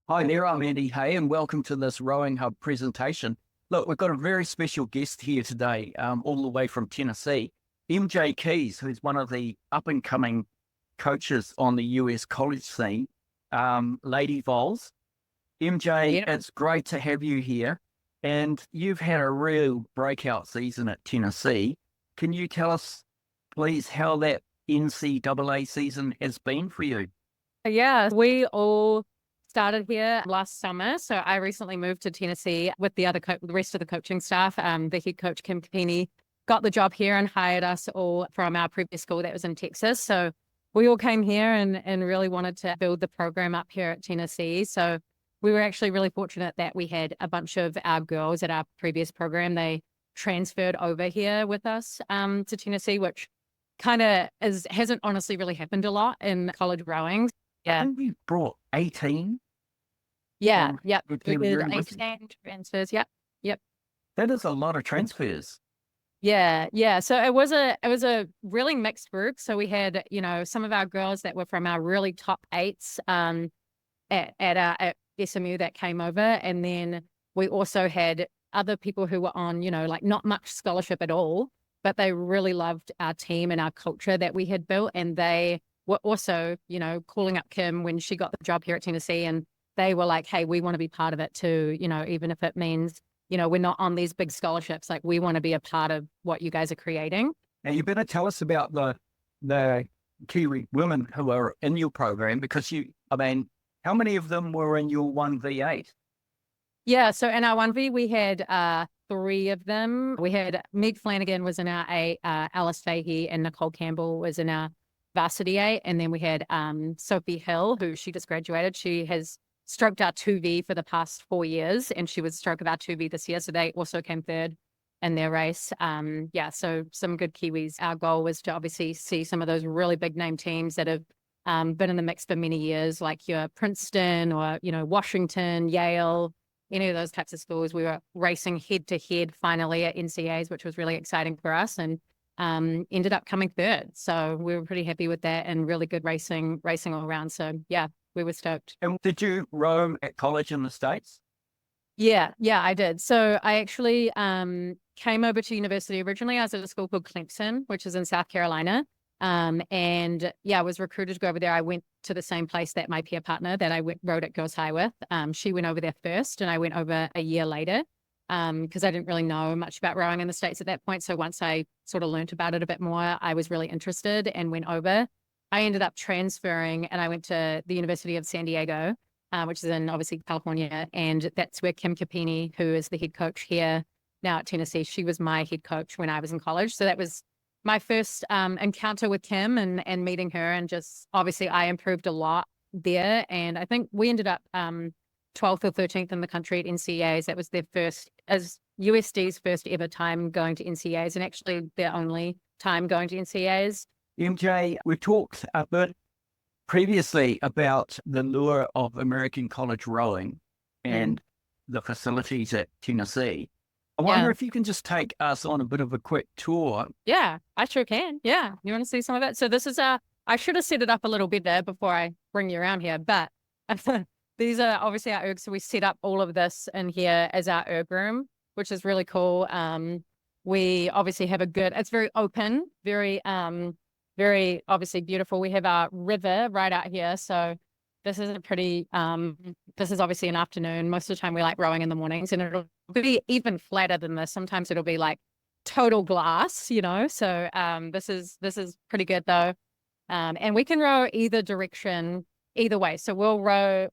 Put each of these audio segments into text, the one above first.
Hi there, I'm Andy Hay, and welcome to this Rowing Hub presentation. Look, we've got a very special guest here today, all the way from Tennessee, MJ Keys, who's one of the up-and-coming coaches on the US college scene, Lady Vols. MJ, Yeah. it's great to have you here, and you've had a real breakout season at Tennessee. Can you tell us, please, how that NCAA season has been for you? Yeah, we all started here last summer. So I recently moved to Tennessee with the rest of the coaching staff. The head coach, Kim Capini, got the job here and hired us all from our previous school that was in Texas. So we all came here and really wanted to build the program up here at Tennessee. So we were actually really fortunate that we had a bunch of our girls at our previous program. They transferred over here with us to Tennessee, which kind of hasn't honestly really happened a lot in college rowing. I Yeah. think we brought 18 Yeah. from Yep. the We team did very recently. 18 transfers. Yep. Yep. That is a lot of transfers. Yeah. Yeah. So it was a really mixed group. So we had, some of our girls that were from our really top eights at SMU that came over. And then we also had other people who were on, like not much scholarship at all, but they really loved our team and our culture that we had built. And they were also, calling up Kim when she got the job here at Tennessee. And they were like, hey, we want to be part of it too, even if it means, we're not on these big scholarships. Like we want to be a part of what you guys are creating. Now you better tell us about the Kiwi women who are in your program because how many of them were in your 1v8? Yeah. So in our 1V, we had three of them. We had Meg Flanagan was in our A, Alice Fahey and Nicole Campbell was in our varsity A. And then we had Sophie Hill, who she just graduated. She has stroked our 2V for the past 4 years, and she was stroke of our 2V this year. So they also came third in their race. Yeah, so some good Kiwis. Our goal was to obviously see some of those really big name teams that have been in the mix for many years, like your Princeton or, Washington, Yale, any of those types of schools. We were racing head to head finally at NCAAs, which was really exciting for us, and ended up coming third. So we were pretty happy with that and really good racing all around. So yeah, we were stoked. And did you row at college in the States? Yeah, I did. So I actually came over to university originally. I was at a school called Clemson, which is in South Carolina. And yeah, I was recruited to go over there. I went to the same place that my peer partner that I rode at Girls High with. She went over there first, and I went over a year later because I didn't really know much about rowing in the States at that point. So once I sort of learned about it a bit more, I was really interested and went over. I ended up transferring, and I went to the University of San Diego, which is in obviously California. And that's where Kim Capini, who is the head coach here now at Tennessee, she was my head coach when I was in college. So that was my first encounter with Kim and meeting her. And just obviously I improved a lot there. And I think we ended up 12th or 13th in the country at NCAAs. That was their first, as USD's first ever time going to NCAAs, and actually their only time going to NCAAs. MJ, we talked a bit previously about the lure of American college rowing and the facilities at Tennessee. I wonder Yeah. if you can just take us on a bit of a quick tour. Yeah, I sure can. Yeah. You want to see some of it? So this is I should have set it up a little bit there before I bring you around here, but these are obviously our ergs. So we set up all of this in here as our erg room, which is really cool. We obviously have it's very open, very obviously beautiful. We have our river right out here. So this is this is obviously an afternoon. Most of the time we like rowing in the mornings, and it'll be even flatter than this. Sometimes it'll be like total glass, So this is pretty good though. And we can row either direction, either way. So we'll row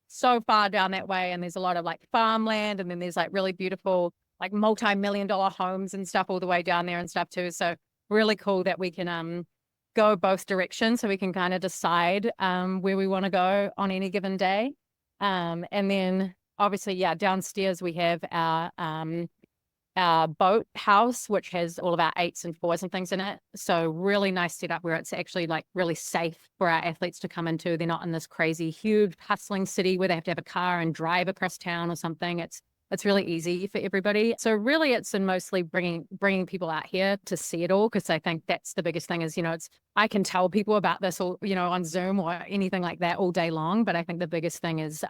so far down that way, and there's a lot of like farmland, and then there's like really beautiful, like multi-million-dollar homes and stuff all the way down there and stuff too. So really cool that we can go both directions, so we can kind of decide where we want to go on any given day. And then obviously, yeah, downstairs we have our boat house, which has all of our 8s and 4s and things in it. So really nice setup where it's actually like really safe for our athletes to come into. They're not in this crazy, huge, hustling city where they have to have a car and drive across town or something. It's it's really easy for everybody. So really it's in mostly bringing people out here to see it all. Cause I think that's the biggest thing is, I can tell people about this all, on Zoom or anything like that all day long. But I think the biggest thing is,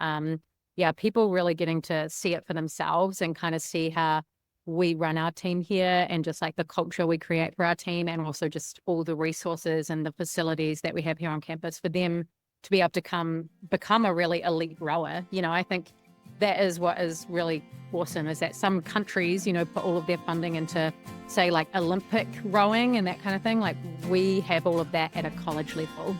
people really getting to see it for themselves and kind of see how we run our team here and just like the culture we create for our team, and also just all the resources and the facilities that we have here on campus for them to be able to become a really elite rower. I think that is what is really awesome, is that some countries, put all of their funding into, say, like Olympic rowing and that kind of thing. Like we have all of that at a college level.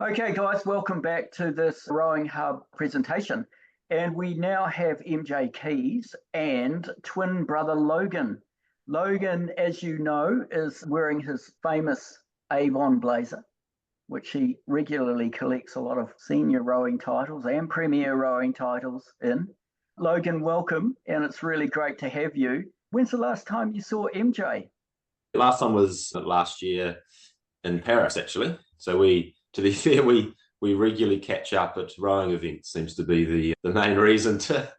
Okay, guys, welcome back to this Rowing Hub presentation. And we now have MJ Keys and twin brother Logan. Logan, as you know, is wearing his famous Avon blazer, which he regularly collects a lot of senior rowing titles and premier rowing titles in. Logan, welcome, and it's really great to have you. When's the last time you saw MJ? Last time was last year in Paris, actually. So to be fair, we regularly catch up at rowing events. Seems to be the main reason to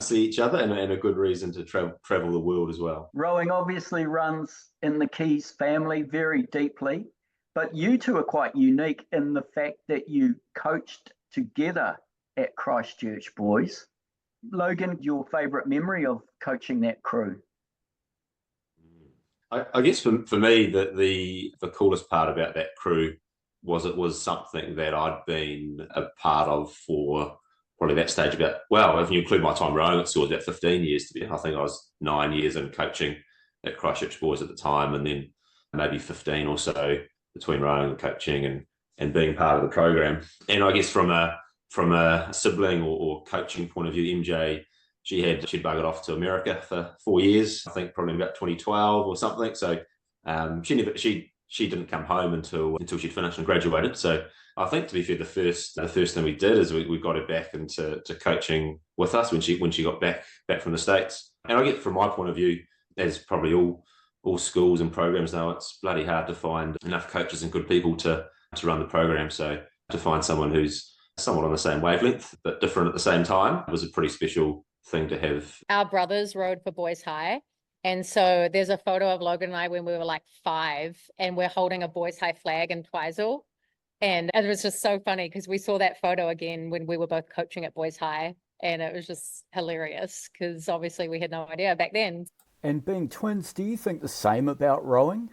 see each other, and a good reason to travel the world as well. Rowing obviously runs in the Keys family very deeply, but you two are quite unique in the fact that you coached together at Christchurch Boys. Logan, your favourite memory of coaching that crew? I guess for me, the coolest part about that crew was it was something that I'd been a part of for probably that stage about, well, if you include my time rowing at school, about 15 years to be. I think I was 9 years in coaching at Christchurch Boys at the time, and then maybe 15 or so between rowing and coaching and being part of the program. And I guess from a sibling or coaching point of view, MJ, she'd buggered off to America for 4 years, I think probably about 2012 or something. So she didn't come home until she'd finished and graduated. So I think, to be fair, the first thing we did is we got her back into coaching with us when she got back from the States. And I get, from my point of view, as probably all schools and programs know, it's bloody hard to find enough coaches and good people to run the program. So to find someone who's somewhat on the same wavelength but different at the same time was a pretty special thing to have. Our brothers rowed for Boys High. And so there's a photo of Logan and I when we were like 5, and we're holding a Boys High flag in Twizel. And it was just so funny because we saw that photo again when we were both coaching at Boys High. And it was just hilarious because obviously we had no idea back then. And being twins, do you think the same about rowing?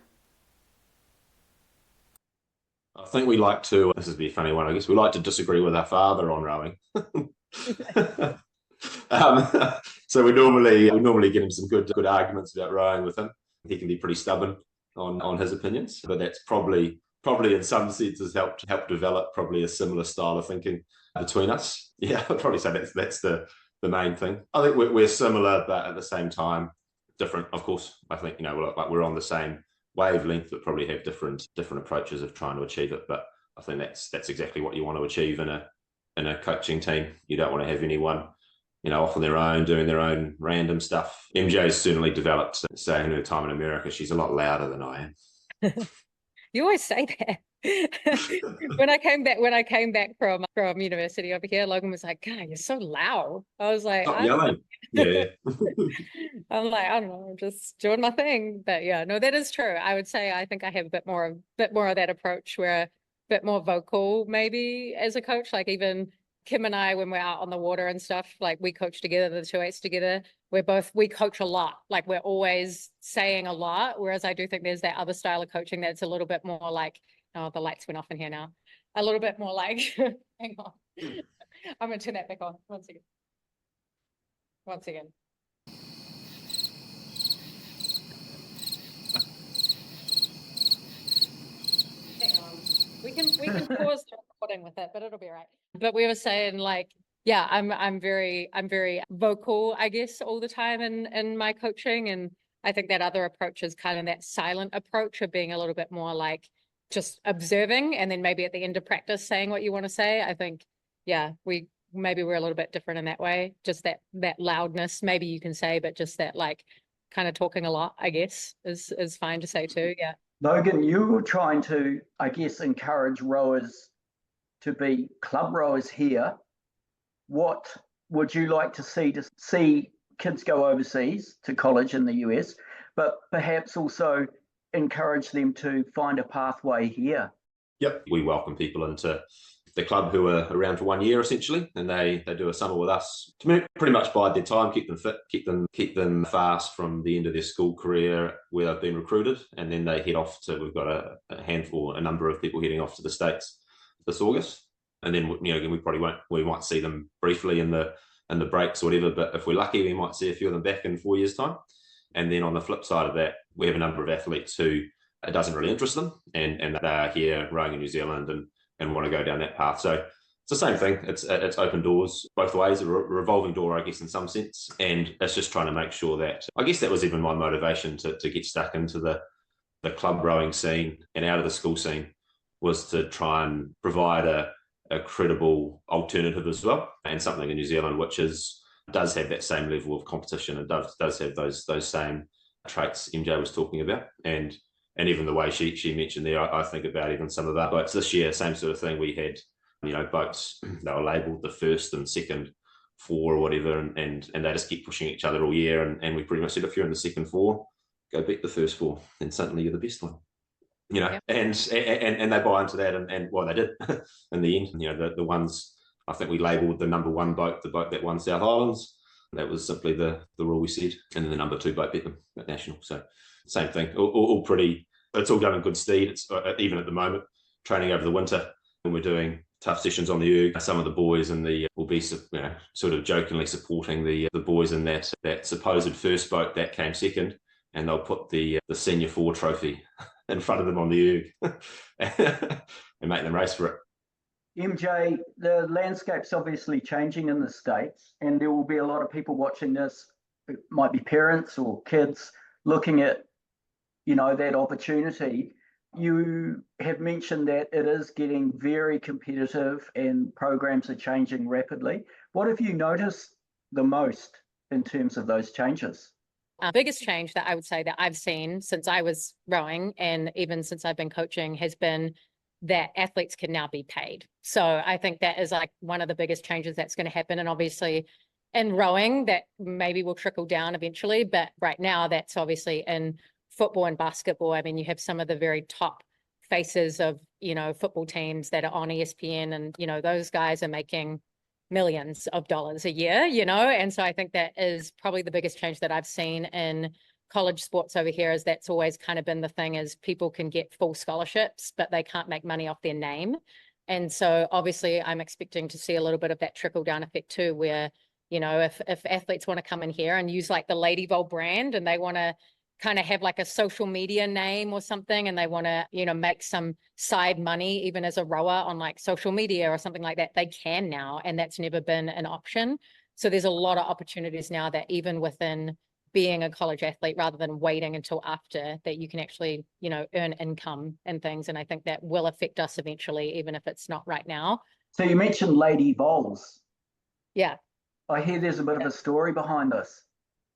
I think we like to, this is be a funny one, I guess, we like to disagree with our father on rowing. So we normally get him some good arguments about rowing with him. He can be pretty stubborn on his opinions, but that's probably in some senses helped develop probably a similar style of thinking between us. Yeah, I'd probably say that's the main thing. I think we're similar, but at the same time different. Of course, I think we're on the same wavelength, but probably have different approaches of trying to achieve it. But I think that's exactly what you want to achieve in a coaching team. You don't want to have anyone off on their own, doing their own random stuff. MJ's certainly developed, say, in her time in America, she's a lot louder than I am. You always say that. When I came back from university over here, Logan was like, God, you're so loud. I was like, Stop yelling. Yeah. I'm like, I don't know, I'm just doing my thing. But yeah, no, that is true. I would say I think I have a bit more of that approach, where a bit more vocal maybe as a coach. Like even Kim and I, when we're out on the water and stuff, like we coach together, the 2/8s together, we coach a lot. Like we're always saying a lot. Whereas I do think there's that other style of coaching that's a little bit more like, oh, the lights went off in here now. A little bit more like, hang on. I'm going to turn that back on. One second. Hang on. We can pause the recording with it, but it'll be all right. But we were saying, like, yeah, I'm very vocal, I guess, all the time in my coaching. And I think that other approach is kind of that silent approach of being a little bit more like just observing, and then maybe at the end of practice saying what you want to say. I think, yeah, we're a little bit different in that way. Just that loudness, maybe you can say, but just that like kind of talking a lot, I guess, is fine to say too. Yeah. Logan, you were trying to, I guess, encourage rowers to be club rowers here. What would you like to see kids go overseas to college in the US, but perhaps also encourage them to find a pathway here? Yep, we welcome people into the club who are around for 1 year essentially, and they do a summer with us to pretty much bide their time, keep them fit, keep them fast from the end of their school career where they've been recruited, and then they head off to. We've got a number of people heading off to the States this August, and then we might see them briefly in the breaks or whatever, but if we're lucky, we might see a few of them back in 4 years' time. And then on the flip side of that, we have a number of athletes who it doesn't really interest them, and they are here rowing in New Zealand and want to go down that path. So it's the same thing. It's open doors both ways, a revolving door, I guess, in some sense. And it's just trying to make sure that, I guess that was even my motivation to get stuck into the club rowing scene and out of the school scene, was to try and provide a credible alternative as well, and something in New Zealand which does have that same level of competition and does have those same traits MJ was talking about. And even the way she mentioned there, I think about even some of our boats this year, same sort of thing. We had, boats, they were labelled the first and second four or whatever, and they just keep pushing each other all year. And we pretty much said, if you're in the second four, go beat the first four, and suddenly you're the best one. Yep. and they buy into that, and well, they did in the end. The ones, I think we labelled the number one boat, the boat that won South Islands. That was simply the rule we said, and then the number two boat beat them at national. So same thing, all pretty. It's all going good stead. It's even at the moment, training over the winter when we're doing tough sessions on the erg. Some of the boys will be sort of jokingly supporting the boys in that supposed first boat that came second, and they'll put the senior four trophy in front of them on the erg and make them race for it. MJ, the landscape's obviously changing in the States, and there will be a lot of people watching this. It might be parents or kids looking at, that opportunity. You have mentioned that it is getting very competitive and programs are changing rapidly. What have you noticed the most in terms of those changes? Biggest change that I would say that I've seen since I was rowing, and even since I've been coaching, has been that athletes can now be paid. So I think that is like one of the biggest changes that's going to happen. And obviously in rowing, that maybe will trickle down eventually, but right now that's obviously in football and basketball. I mean, you have some of the very top faces of, football teams that are on ESPN, and, those guys are making millions of dollars a year, and so I think that is probably the biggest change that I've seen in college sports over here. Is that's always kind of been the thing, is people can get full scholarships, but they can't make money off their name. And so obviously I'm expecting to see a little bit of that trickle down effect too, where, if athletes want to come in here and use like the Lady Vol brand, and they want to kind of have like a social media name or something, and they want to, make some side money even as a rower on like social media or something like that, they can now, and that's never been an option. So there's a lot of opportunities now that even within being a college athlete, rather than waiting until after, that you can actually, earn income and things. And I think that will affect us eventually, even if it's not right now. So you mentioned Lady Vols. Yeah. I hear there's a bit of a story behind this.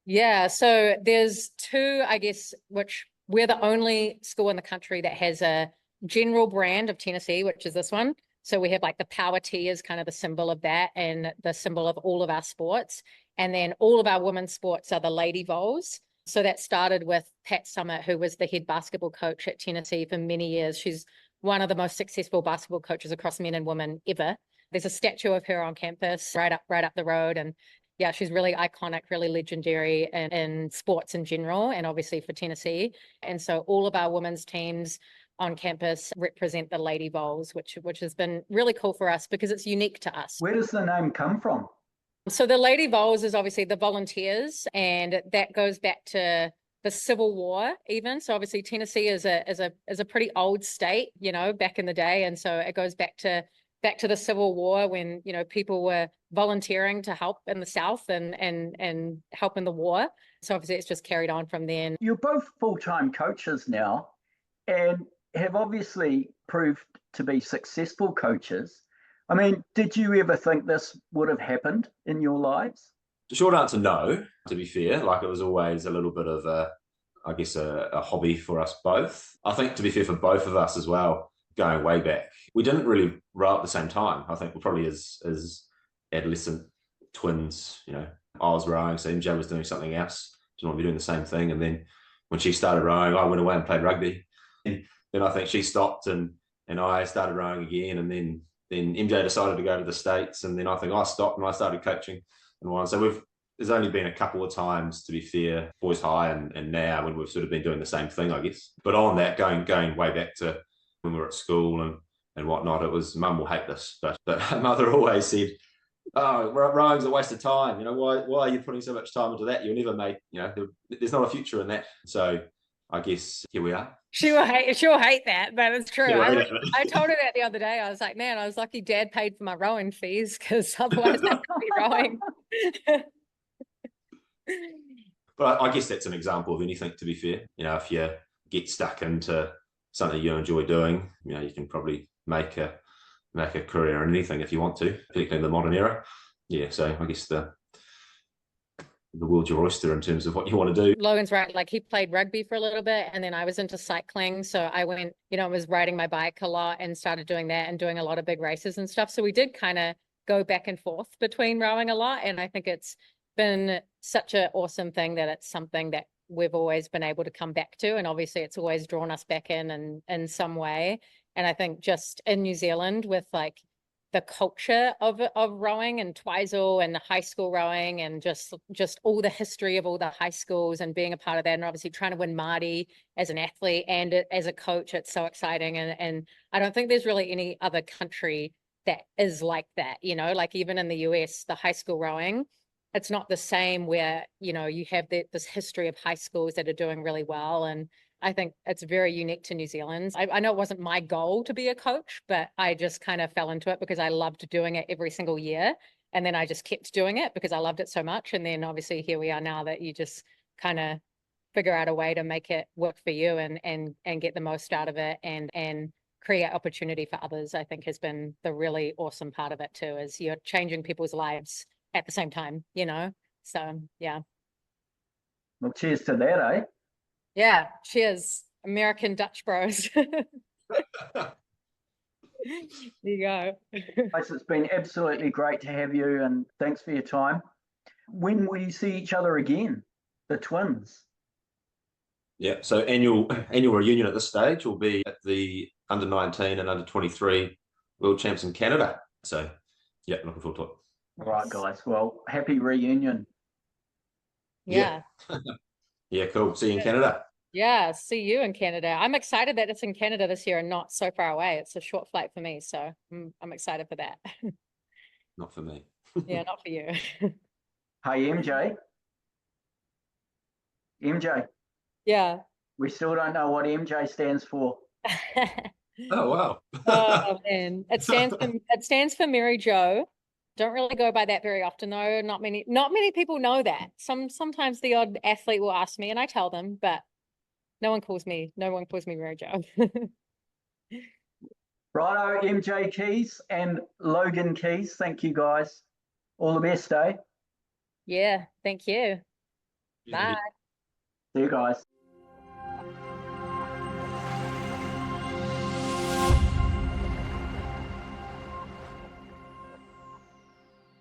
Yeah, so there's two, I guess, which we're the only school in the country that has a general brand of Tennessee, which is this one. So we have like the power T is kind of the symbol of that, and the symbol of all of our sports. And then all of our women's sports are the Lady Vols. So that started with Pat Summitt, who was the head basketball coach at Tennessee for many years. She's one of the most successful basketball coaches across men and women ever. There's a statue of her on campus right up the road. And yeah, she's really iconic, really legendary in sports in general, and obviously for Tennessee. And so all of our women's teams on campus represent the Lady Vols, which has been really cool for us because it's unique to us. Where does the name come from? So the Lady Vols is obviously the volunteers, and that goes back to the Civil War even. So obviously Tennessee is a pretty old state, back in the day. And so it goes back to the Civil War, when, people were volunteering to help in the South and help in the war. So obviously it's just carried on from then. You're both full-time coaches now, and have obviously proved to be successful coaches. I mean, did you ever think this would have happened in your lives? The short answer, no, to be fair. Like, it was always a little bit of I guess, a hobby for us both. I think, to be fair, for both of us as well, going way back, we didn't really row at the same time. I think we're probably as adolescent twins, I was rowing, so MJ was doing something else. Didn't want to be doing the same thing. And then when she started rowing, I went away and played rugby. And then I think she stopped and I started rowing again. And then MJ decided to go to the States. And then I think I stopped and I started coaching. And so there's only been a couple of times, to be fair, boys high and now, when we've sort of been doing the same thing, I guess. But on that, going way back to when we were at school and whatnot, it was, Mum will hate this, but Mother always said, "Oh, rowing's a waste of time. Why are you putting so much time into that? You'll never make, there's not a future in that." So I guess here we are. She'll hate that, but it's true. I told her that the other day. I was like, man, I was lucky Dad paid for my rowing fees, because otherwise I could be rowing. But I guess that's an example of anything, to be fair. If you get stuck into something you enjoy doing, you can probably make a career in anything if you want to, particularly in the modern era. Yeah, so I guess the world's your oyster in terms of what you want to do. Logan's right. Like, he played rugby for a little bit, and then I was into cycling. So I went, was riding my bike a lot and started doing that and doing a lot of big races and stuff. So we did kind of go back and forth between rowing a lot. And I think it's been such an awesome thing that it's something that we've always been able to come back to. And obviously it's always drawn us back in some way. And I think just in New Zealand, with like the culture of rowing and Twizel and the high school rowing, and just all the history of all the high schools and being a part of that, and obviously trying to win Māori as an athlete and as a coach, it's so exciting. And I don't think there's really any other country that is like that, like even in the US, the high school rowing, it's not the same, where, you have this history of high schools that are doing really well. And I think it's very unique to New Zealand. I know it wasn't my goal to be a coach, but I just kind of fell into it because I loved doing it every single year. And then I just kept doing it because I loved it so much. And then obviously here we are now, that you just kind of figure out a way to make it work for you and get the most out of it and create opportunity for others, I think has been the really awesome part of it too, is you're changing people's lives at the same time, So, yeah. Well, cheers to that, eh? Yeah, cheers, American Dutch bros. There you go. Guys, it's been absolutely great to have you, and thanks for your time. When will you see each other again, the twins? Yeah, so annual reunion at this stage will be at the under-19 and under-23 World Champs in Canada. So, yeah, looking forward to it. All right, guys. Well, happy reunion. Yeah. Yeah, cool. See you in Canada. Yeah, see you in Canada. I'm excited that it's in Canada this year and not so far away. It's a short flight for me, so I'm excited for that. Not for me. Yeah, not for you. Hey, MJ. MJ. Yeah. We still don't know what MJ stands for. Oh, wow. Oh, man. It stands for Mary Jo. Don't really go by that very often, though. Not many people know that. Sometimes the odd athlete will ask me and I tell them, but no one calls me Mary Jo. Righto, MJ Keys and Logan Keys. Thank you, guys. All the best, eh? Yeah, thank you. Bye. See you guys.